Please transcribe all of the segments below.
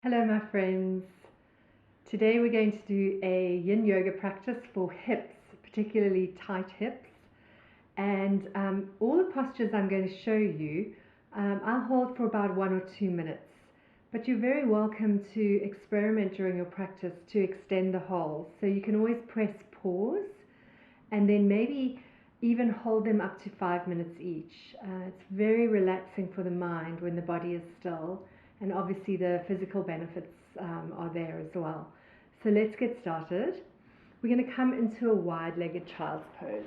Hello, my friends. Today we're going to do a Yin Yoga practice for hips, particularly tight hips. And all the postures I'm going to show you, I'll hold for about 1 or 2 minutes. But you're very welcome to experiment during your practice to extend the hold. So you can always press pause and then maybe even hold them up to 5 minutes each. It's very relaxing for the mind when the body is still, and obviously the physical benefits are there as well. So let's get started. We're going to come into a wide-legged child's pose.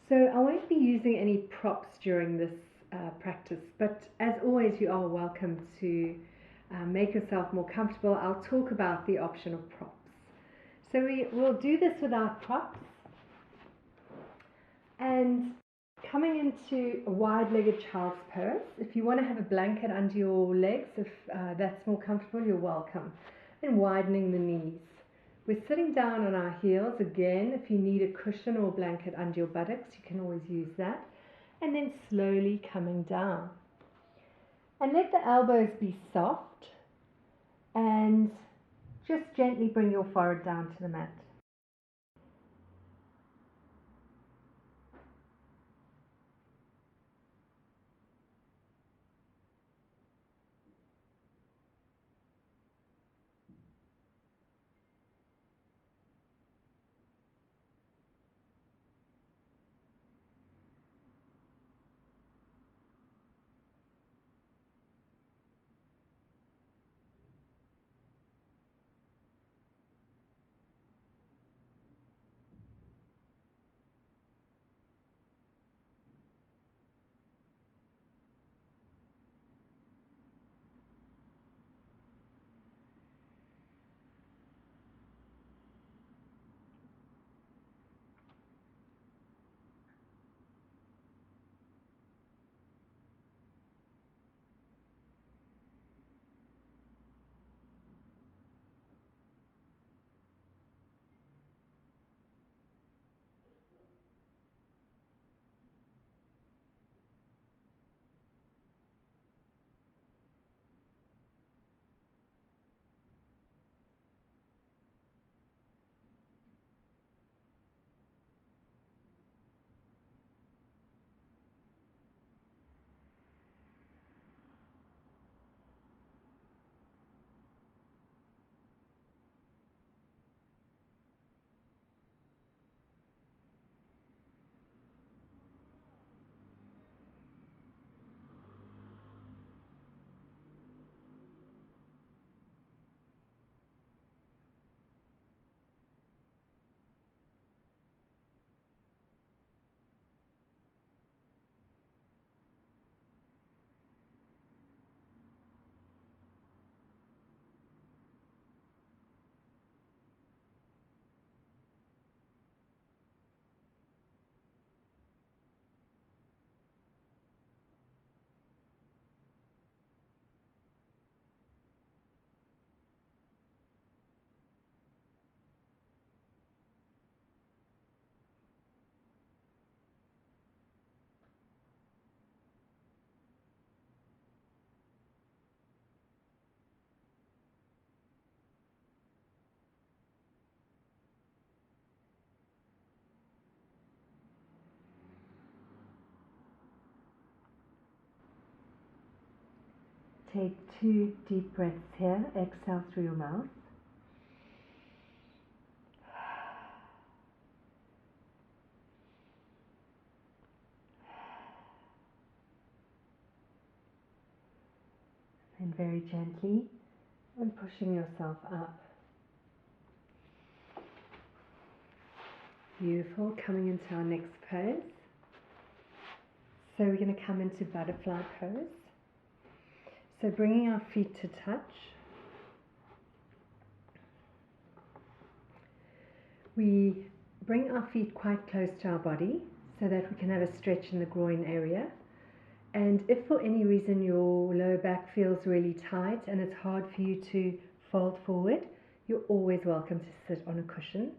So I won't be using any props during this practice, but as always you are welcome to make yourself more comfortable. I'll talk about the option of props. So we'll do this without props. And coming into a wide-legged child's pose, if you want to have a blanket under your legs, if that's more comfortable, you're welcome. And widening the knees. We're sitting down on our heels. Again, if you need a cushion or blanket under your buttocks, you can always use that. And then slowly coming down. And let the elbows be soft. And just gently bring your forehead down to the mat. Take 2 deep breaths here. Exhale through your mouth. And very gently and pushing yourself up. Beautiful. Coming into our next pose. So we're going to come into butterfly pose. So bringing our feet to touch. We bring our feet quite close to our body so that we can have a stretch in the groin area. And if for any reason your lower back feels really tight and it's hard for you to fold forward, you're always welcome to sit on a cushion.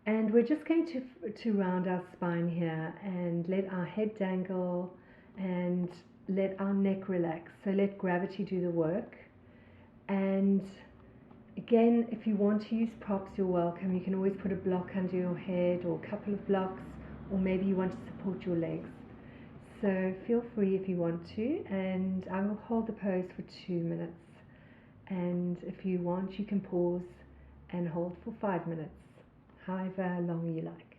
And we're just going to round our spine here and let our head dangle and let our neck relax. So let gravity do the work. And again, if you want to use props, you're welcome. You can always put a block under your head or a couple of blocks, or maybe you want to support your legs. So feel free if you want to, and I will hold the pose for 2 minutes. And if you want, you can pause and hold for 5 minutes, however long you like.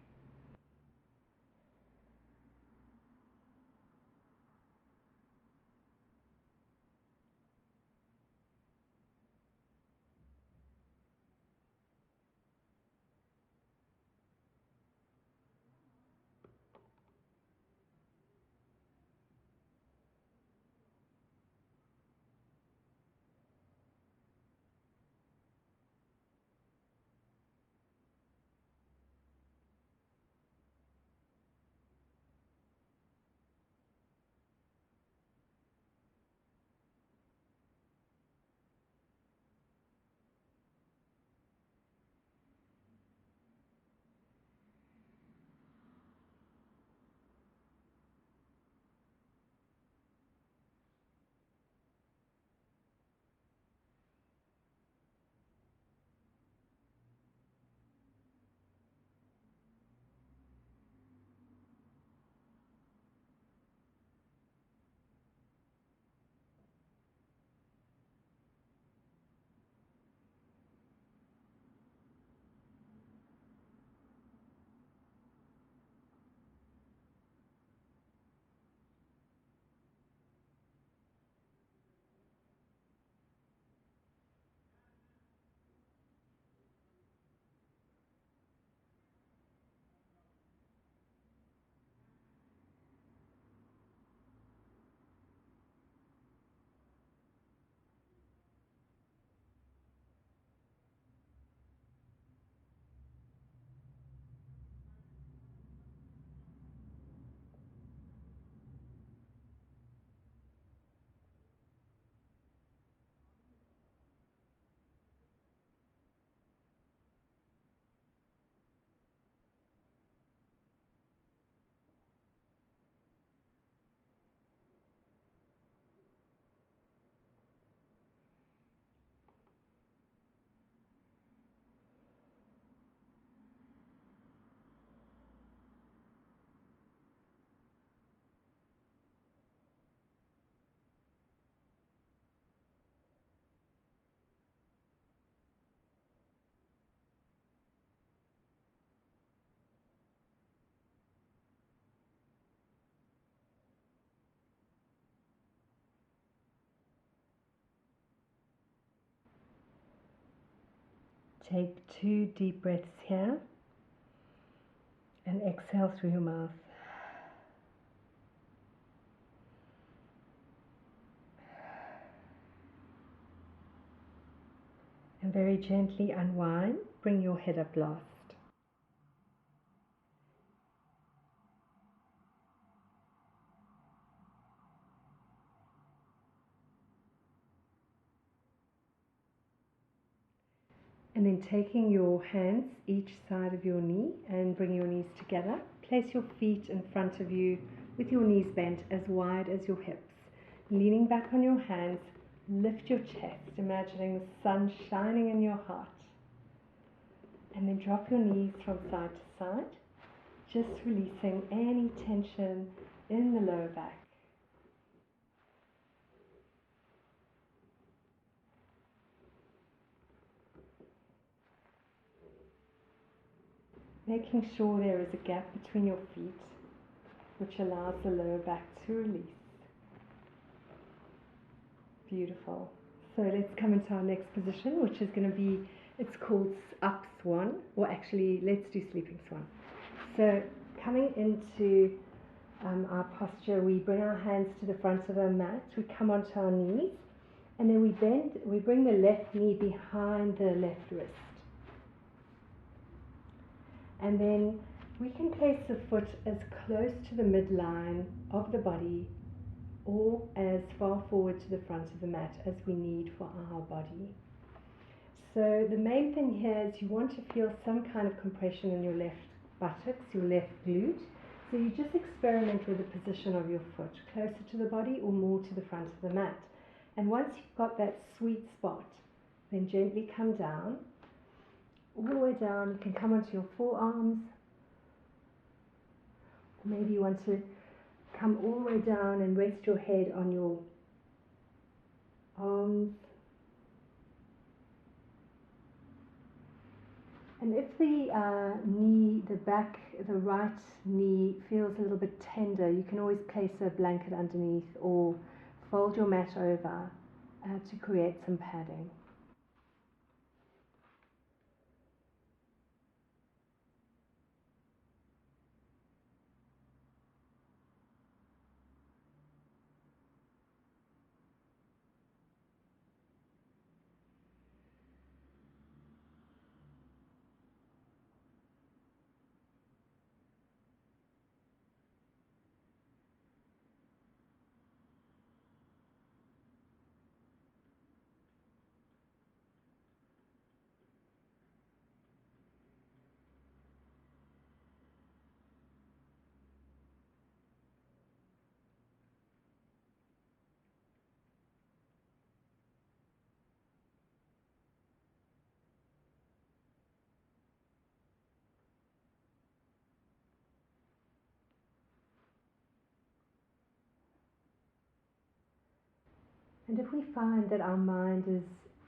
Take 2 deep breaths here and exhale through your mouth. And very gently unwind, bring your head up last. And then taking your hands each side of your knee and bring your knees together. Place your feet in front of you with your knees bent as wide as your hips. Leaning back on your hands, lift your chest, imagining the sun shining in your heart. And then drop your knees from side to side, just releasing any tension in the lower back. Making sure there is a gap between your feet, which allows the lower back to release. Beautiful. So let's come into our next position, which is going to be, it's called up swan, or actually let's do sleeping swan. So coming into our posture, we bring our hands to the front of our mat, we come onto our knees, and then we bring the left knee behind the left wrist. And then we can place the foot as close to the midline of the body or as far forward to the front of the mat as we need for our body. So the main thing here is you want to feel some kind of compression in your left buttocks, your left glute. So you just experiment with the position of your foot, closer to the body or more to the front of the mat. And once you've got that sweet spot, then gently come down, all the way down. You can come onto your forearms. Maybe you want to come all the way down and rest your head on your arms. And if the knee, the back, the right knee feels a little bit tender, you can always place a blanket underneath or fold your mat over to create some padding. And if we find that our mind is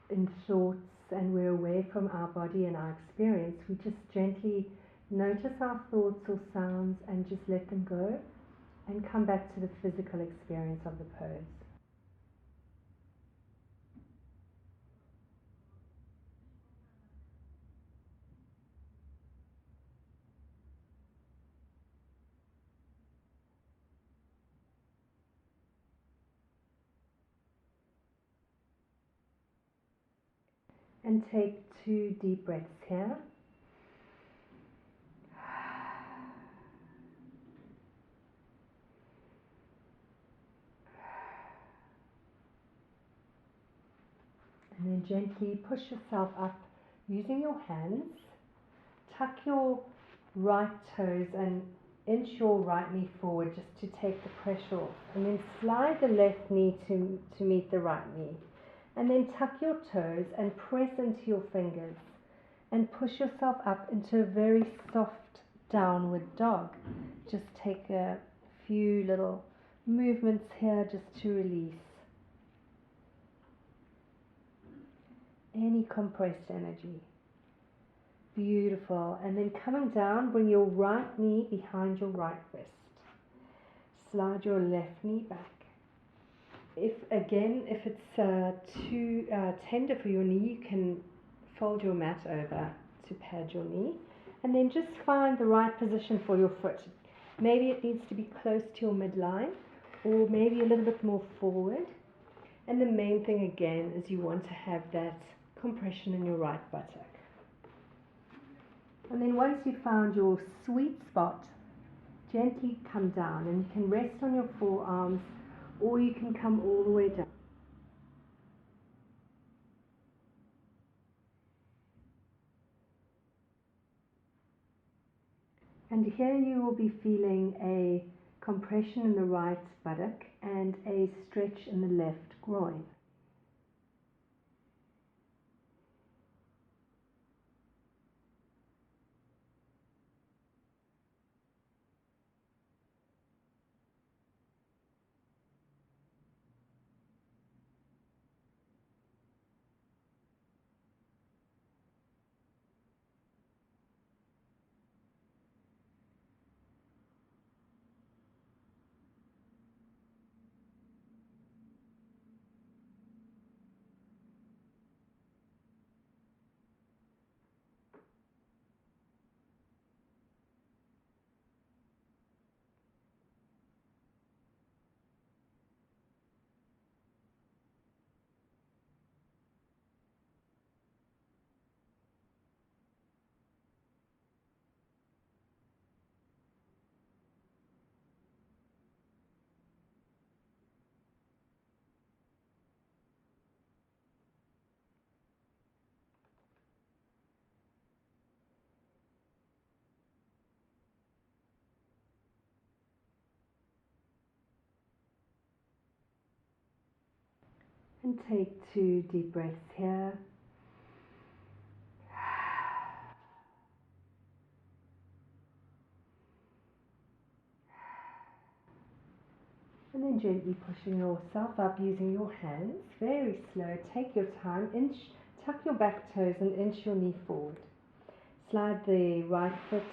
in thoughts and we're away from our body and our experience, we just gently notice our thoughts or sounds and just let them go and come back to the physical experience of the pose. And take 2 deep breaths here. And then gently push yourself up using your hands. Tuck your right toes and inch your right knee forward just to take the pressure off. And then slide the left knee to meet the right knee. And then tuck your toes and press into your fingers and push yourself up into a very soft downward dog. Just take a few little movements here just to release any compressed energy. Beautiful. And then coming down, bring your right knee behind your right wrist. Slide your left knee back. If it's too tender for your knee, you can fold your mat over to pad your knee. And then just find the right position for your foot. Maybe it needs to be close to your midline or maybe a little bit more forward. And the main thing again is you want to have that compression in your right buttock. And then once you've found your sweet spot, gently come down, and you can rest on your forearms or you can come all the way down. And here you will be feeling a compression in the right buttock and a stretch in the left groin. And take 2 deep breaths here. And then gently pushing yourself up using your hands. Very slow. Take your time. Tuck your back toes and inch your knee forward. Slide the right foot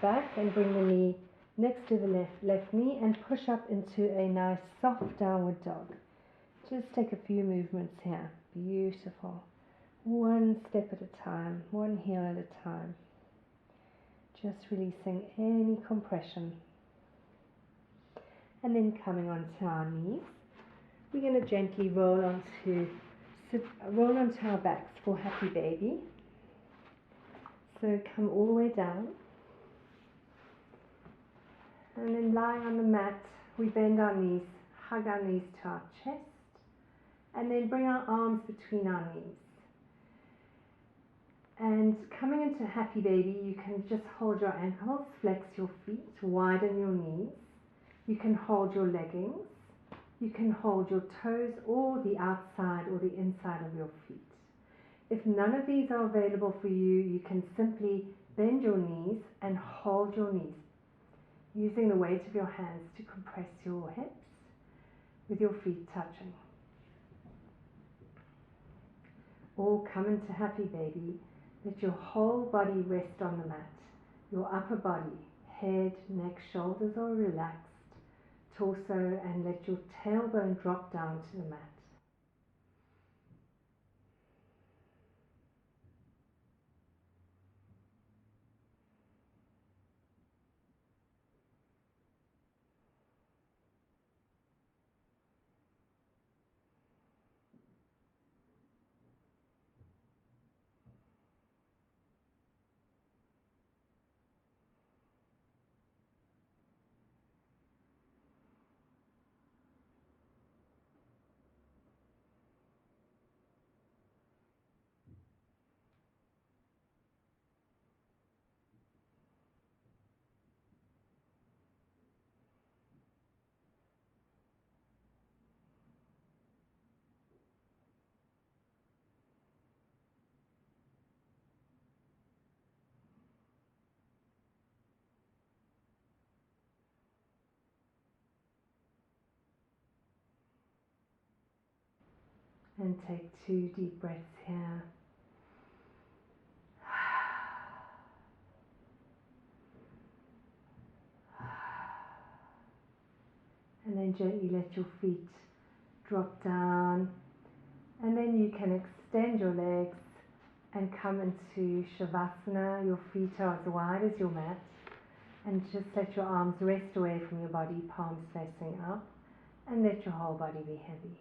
back and bring the knee next to the left knee and push up into a nice soft downward dog. Just take a few movements here. Beautiful. One step at a time, one heel at a time. Just releasing any compression. And then coming onto our knees, we're going to gently roll onto our backs for happy baby. So come all the way down. And then lying on the mat, we bend our knees, hug our knees to our chest, and then bring our arms between our knees. And coming into happy baby, you can just hold your ankles, flex your feet, widen your knees. You can hold your leggings. You can hold your toes or the outside or the inside of your feet. If none of these are available for you, you can simply bend your knees and hold your knees, using the weight of your hands to compress your hips with your feet touching. Or come into happy baby. Let your whole body rest on the mat. Your upper body, head, neck, shoulders are relaxed. Torso, and let your tailbone drop down to the mat. And take 2 deep breaths here. And then gently let your feet drop down. And then you can extend your legs and come into Shavasana. Your feet are as wide as your mat. And just let your arms rest away from your body, palms facing up. And let your whole body be heavy.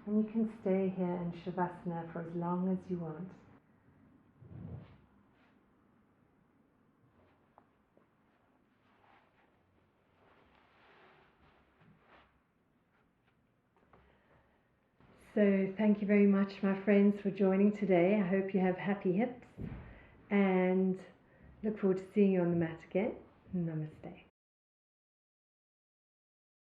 And you can stay here in Shavasana for as long as you want. So thank you very much, my friends, for joining today. I hope you have happy hips and look forward to seeing you on the mat again. Namaste.